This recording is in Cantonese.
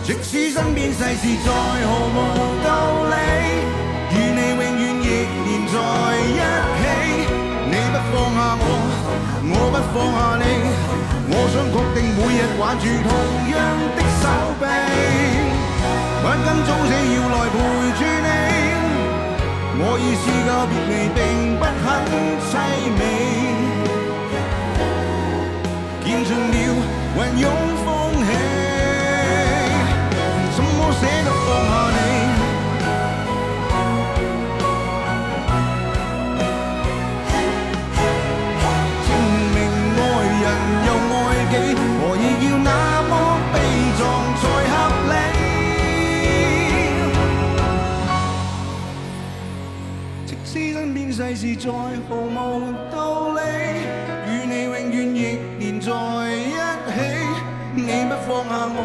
即使身邊世事再毫無道理，與你永遠亦連在一起。你不放下我，我不放下你，我想確定每日挽住同樣的手臂，不敢早死要來陪住你。我已試過別離並不很凄美，見盡了雲湧風起，怎麼捨得放下你？證明愛人又愛己，何以要那麼悲壯才合理？即使身邊世事再毫無道理，與你永遠亦連在一起。你不放下我。